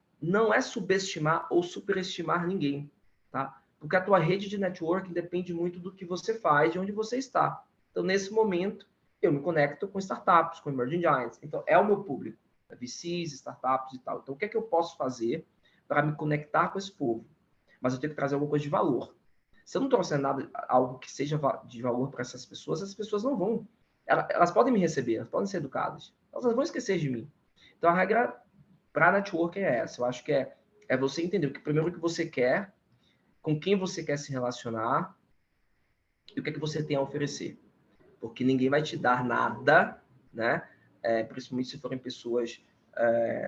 subestimar ou superestimar ninguém, tá? Porque a tua rede de networking depende muito do que você faz, de onde você está. Então, nesse momento, eu me conecto com startups, com emerging giants. Então, é o meu público, VCs, startups e tal. Então, o que é que eu posso fazer para me conectar com esse povo? Mas eu tenho que trazer alguma coisa de valor. Se eu não trouxer nada, algo que seja de valor para essas pessoas não vão. Elas podem me receber, elas podem ser educadas, elas não vão esquecer de mim. Então a regra para network é essa. Eu acho que é você entender o que primeiro o que você quer, com quem você quer se relacionar e o que é que você tem a oferecer. Porque ninguém vai te dar nada, né? Principalmente se forem pessoas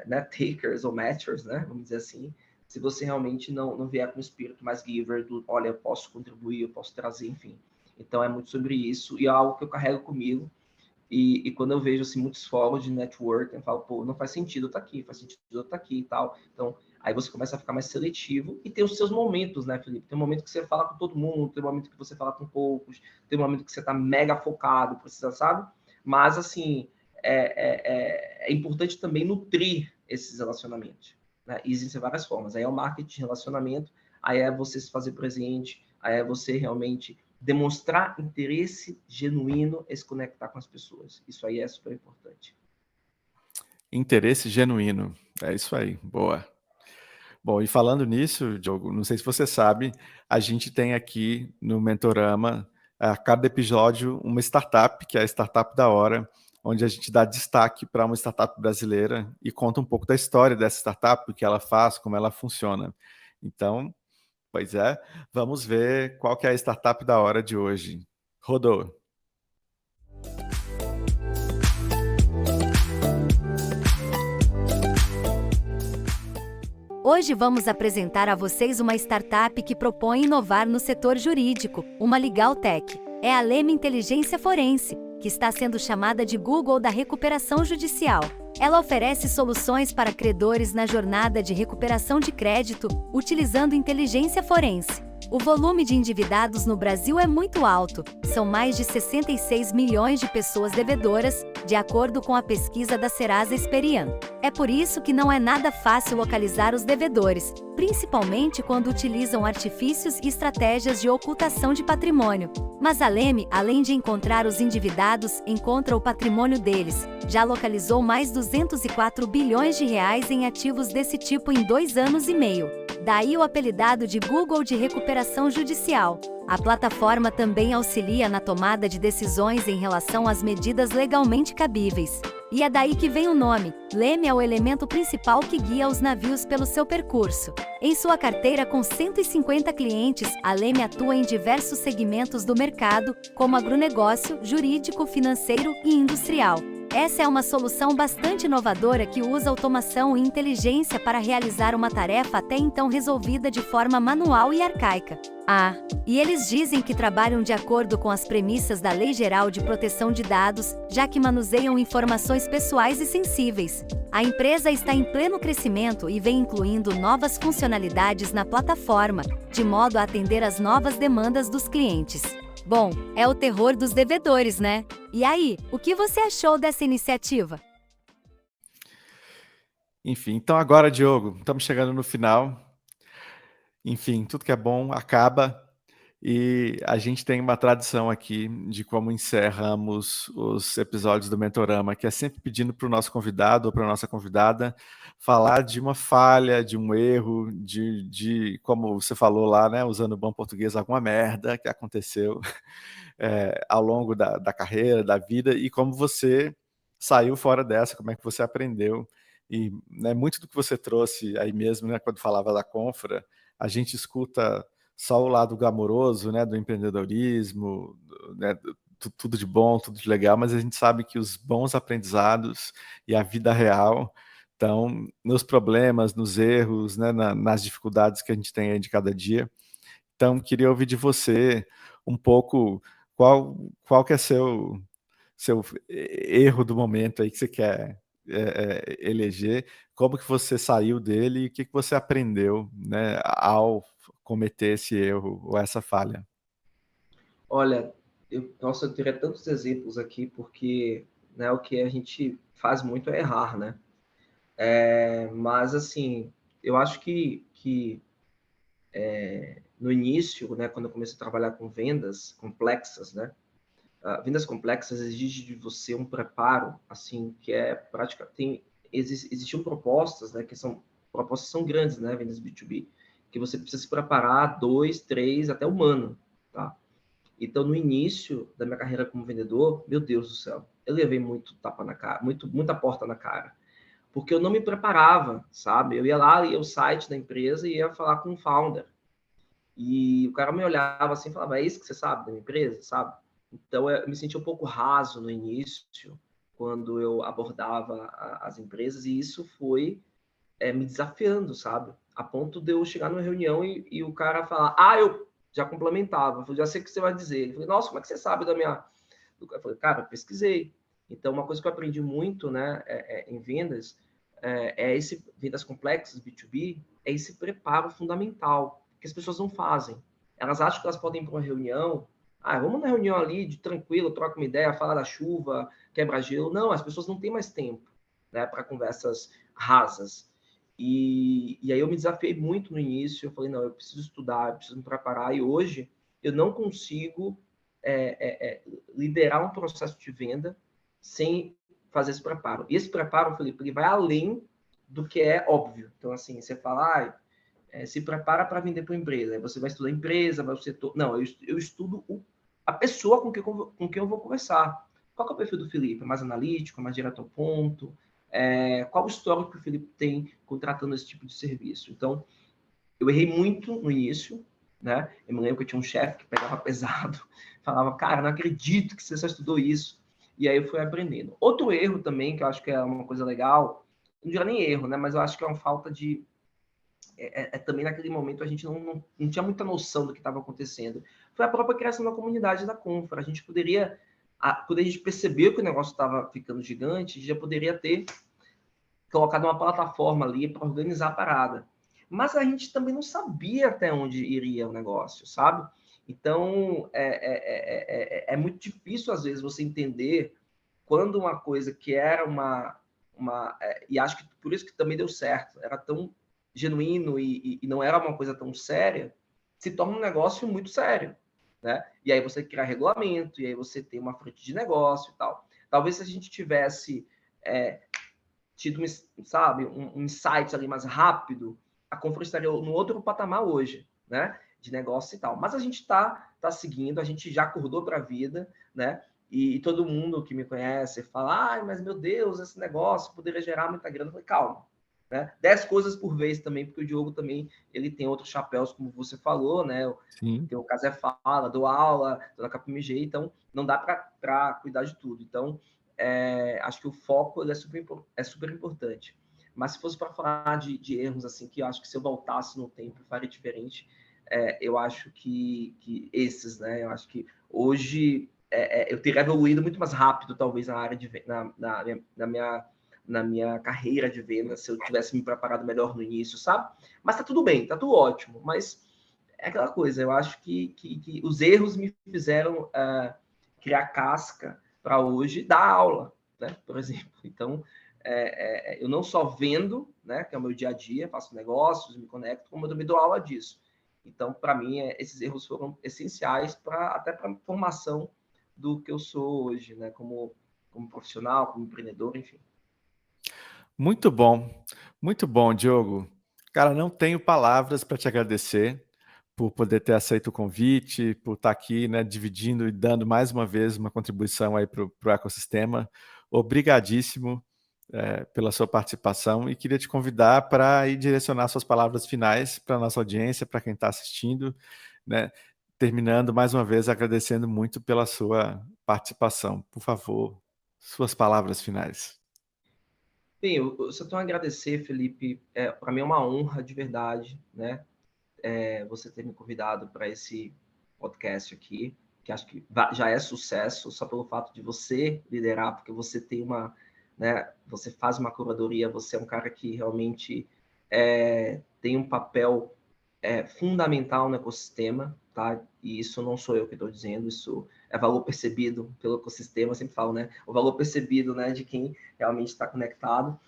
né, takers ou matchers, né? Vamos dizer assim. Se você realmente não vier com o espírito mais giver, do olha, eu posso contribuir, eu posso trazer, enfim. Então é muito sobre isso e é algo que eu carrego comigo. E quando eu vejo assim, muitos fóruns de network, eu falo, pô, não faz sentido eu estar aqui, faz sentido eu estar aqui e tal. Então, aí você começa a ficar mais seletivo e tem os seus momentos, né, Felipe? Tem um momento que você fala com todo mundo, tem um momento que você fala com poucos, tem um momento que você está mega focado, precisa, sabe? Mas, assim, é importante também nutrir esses relacionamentos, né? E existem várias formas. Aí é o marketing de relacionamento, aí é você se fazer presente, aí é você realmente demonstrar interesse genuíno e se conectar com as pessoas. Isso aí é super importante. Interesse genuíno. É isso aí. Boa. Bom, e falando nisso, Diogo, não sei se você sabe, a gente tem aqui no Mentorama, a cada episódio, uma startup, que é a Startup da Hora, onde a gente dá destaque para uma startup brasileira e conta um pouco da história dessa startup, o que ela faz, como ela funciona. Então, pois é, vamos ver qual que é a startup da hora de hoje. Rodou. Hoje vamos apresentar a vocês uma startup que propõe inovar no setor jurídico, uma Legal Tech. É a Leme Inteligência Forense, que está sendo chamada de Google da recuperação judicial. Ela oferece soluções para credores na jornada de recuperação de crédito, utilizando inteligência forense. O volume de endividados no Brasil é muito alto, são mais de 66 milhões de pessoas devedoras, de acordo com a pesquisa da Serasa Experian. É por isso que não é nada fácil localizar os devedores, principalmente quando utilizam artifícios e estratégias de ocultação de patrimônio. Mas a Leme, além de encontrar os endividados, encontra o patrimônio deles. Já localizou mais 204 bilhões de reais em ativos desse tipo em 2 anos e meio. Daí o apelidado de Google de recuperação judicial. A plataforma também auxilia na tomada de decisões em relação às medidas legalmente cabíveis. E é daí que vem o nome. Leme é o elemento principal que guia os navios pelo seu percurso. Em sua carteira com 150 clientes, a Leme atua em diversos segmentos do mercado, como agronegócio, jurídico, financeiro e industrial. Essa é uma solução bastante inovadora que usa automação e inteligência para realizar uma tarefa até então resolvida de forma manual e arcaica. E eles dizem que trabalham de acordo com as premissas da Lei Geral de Proteção de Dados, já que manuseiam informações pessoais e sensíveis. A empresa está em pleno crescimento e vem incluindo novas funcionalidades na plataforma, de modo a atender às novas demandas dos clientes. Bom, é o terror dos devedores, né? E aí, o que você achou dessa iniciativa? Enfim, então agora, Diogo, estamos chegando no final. Enfim, tudo que é bom acaba e a gente tem uma tradição aqui de como encerramos os episódios do Mentorama, que é sempre pedindo para o nosso convidado ou para a nossa convidada falar de uma falha, de um erro, de como você falou lá, né, usando bom português, alguma merda que aconteceu ao longo da carreira, da vida, e como você saiu fora dessa, como é que você aprendeu. E né, muito do que você trouxe aí mesmo, né, quando falava da Confra, a gente escuta só o lado glamouroso, né, do empreendedorismo, né, tudo de bom, tudo de legal, mas a gente sabe que os bons aprendizados e a vida real estão nos problemas, nos erros, né, nas dificuldades que a gente tem aí de cada dia. Então, queria ouvir de você um pouco qual que é seu erro do momento aí que você quer eleger, como que você saiu dele e o que você aprendeu, né, ao cometer esse erro ou essa falha. Olha, nossa, eu teria tantos exemplos aqui, porque né, o que a gente faz muito é errar, né? Mas, assim, eu acho que no início, né, quando eu comecei a trabalhar com vendas complexas, né? Vendas complexas exigem de você um preparo, assim, que é prática. Existiam propostas, né, propostas são grandes, né, vendas B2B, que você precisa se preparar 2, 3, até um ano, tá? Então, no início da minha carreira como vendedor, meu Deus do céu, eu levei muito tapa na cara, muita porta na cara, porque eu não me preparava, sabe? Eu ia lá, ia o site da empresa e ia falar com o founder. E o cara me olhava assim e falava, é isso que você sabe da minha empresa, sabe? Então, eu me senti um pouco raso no início, quando eu abordava as empresas, e isso foi me desafiando, sabe? A ponto de eu chegar numa reunião e o cara falar, eu já complementava, eu já sei o que você vai dizer. Ele falou, nossa, como é que você sabe da minha... Eu falei, cara, eu pesquisei. Então, uma coisa que eu aprendi muito, né, em vendas, vendas complexas, B2B, é esse preparo fundamental, que as pessoas não fazem. Elas acham que elas podem ir para uma reunião, Vamos na reunião ali, de tranquilo, troca uma ideia, fala da chuva, quebra gelo. Não, as pessoas não têm mais tempo, né, para conversas rasas. E aí eu me desafiei muito no início, eu falei, não, eu preciso estudar, eu preciso me preparar, e hoje eu não consigo liderar um processo de venda sem fazer esse preparo. E esse preparo, Felipe, ele vai além do que é óbvio. Então, assim, você fala, se prepara para vender para uma empresa, aí você vai estudar a empresa, vai o setor... Não, eu estudo a pessoa com quem eu vou conversar. Qual que é o perfil do Felipe? É mais analítico, mais direto ao ponto? Qual o histórico que o Felipe tem contratando esse tipo de serviço? Então, eu errei muito no início, né? Eu me lembro que eu tinha um chefe que pegava pesado, falava, cara, não acredito que você só estudou isso. E aí eu fui aprendendo. Outro erro também, que eu acho que é uma coisa legal, não diria nem erro, né? Mas eu acho que é uma falta de... também naquele momento a gente não tinha muita noção do que estava acontecendo. Foi a própria criação da comunidade da Confra. A gente poderia... Quando a gente percebeu que o negócio estava ficando gigante, a gente já poderia ter colocado uma plataforma ali para organizar a parada. Mas a gente também não sabia até onde iria o negócio, sabe? Então, é muito difícil, às vezes, você entender quando uma coisa que era e acho que por isso que também deu certo, era tão genuíno e não era uma coisa tão séria, se torna um negócio muito sério, né? E aí você cria regulamento, e aí você tem uma frente de negócio e tal. Talvez se a gente tivesse tido, sabe, um insight ali mais rápido, a Confra estaria no outro patamar hoje, né? De negócio e tal. Mas a gente está seguindo, a gente já acordou para a vida, né? E todo mundo que me conhece fala, mas meu Deus, esse negócio poderia gerar muita grana. Eu falei, calma, né? 10 coisas por vez também, porque o Diogo também, ele tem outros chapéus, como você falou, né? Sim. Tem o Casé Fala, dou aula, dou na KPMG, então não dá para cuidar de tudo. Então, acho que o foco ele é super importante. Mas se fosse para falar de erros, assim, que eu acho que se eu voltasse no tempo faria diferente, eu acho que esses, né? Eu acho que hoje eu teria evoluído muito mais rápido, talvez, na área de na minha carreira de venda, se eu tivesse me preparado melhor no início, sabe? Mas tá tudo bem, tá tudo ótimo. Mas é aquela coisa, eu acho que os erros me fizeram criar casca para hoje dar aula, né? Por exemplo. Então, eu não só vendo, né, que é o meu dia a dia, faço negócios, me conecto, como eu também dou aula disso. Então, para mim, esses erros foram essenciais até para a formação do que eu sou hoje, né, como profissional, como empreendedor, enfim. Muito bom, Diogo. Cara, não tenho palavras para te agradecer por poder ter aceito o convite, por estar aqui, né, dividindo e dando mais uma vez uma contribuição aí para o ecossistema. Obrigadíssimo pela sua participação e queria te convidar para ir direcionar suas palavras finais para a nossa audiência, para quem está assistindo, né? Terminando mais uma vez agradecendo muito pela sua participação. Por favor, suas palavras finais. Bem, eu só tenho a agradecer, Felipe. Para mim é uma honra de verdade, né? Você ter me convidado para esse podcast aqui, que acho que já é sucesso só pelo fato de você liderar, porque você tem né? Você faz uma curadoria, você é um cara que realmente tem um papel fundamental no ecossistema, tá? E isso não sou eu que estou dizendo, isso é valor percebido pelo ecossistema, eu sempre falo, né? O valor percebido, né, de quem realmente está conectado.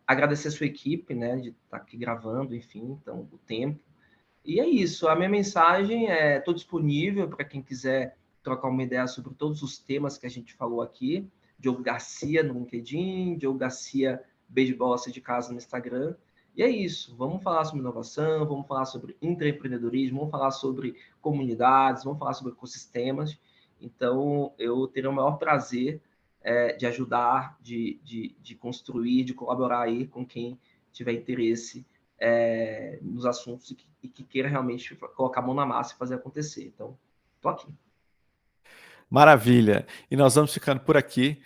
Agradecer a sua equipe, né, de estar aqui gravando, enfim, então, o tempo. E é isso, a minha mensagem estou disponível para quem quiser trocar uma ideia sobre todos os temas que a gente falou aqui. Diogo Garcia no LinkedIn, Diogo Garcia Beisebol de Casa no Instagram. E é isso, vamos falar sobre inovação, vamos falar sobre intraempreendedorismo, vamos falar sobre comunidades, vamos falar sobre ecossistemas. Então, eu terei o maior prazer de ajudar, de construir, de colaborar aí com quem tiver interesse nos assuntos e que queira realmente colocar a mão na massa e fazer acontecer. Então, estou aqui. Maravilha! E nós vamos ficando por aqui.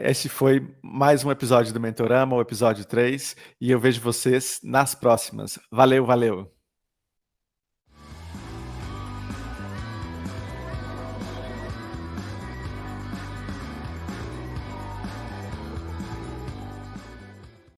Esse foi mais um episódio do Mentorama, o episódio 3, e eu vejo vocês nas próximas. Valeu, valeu!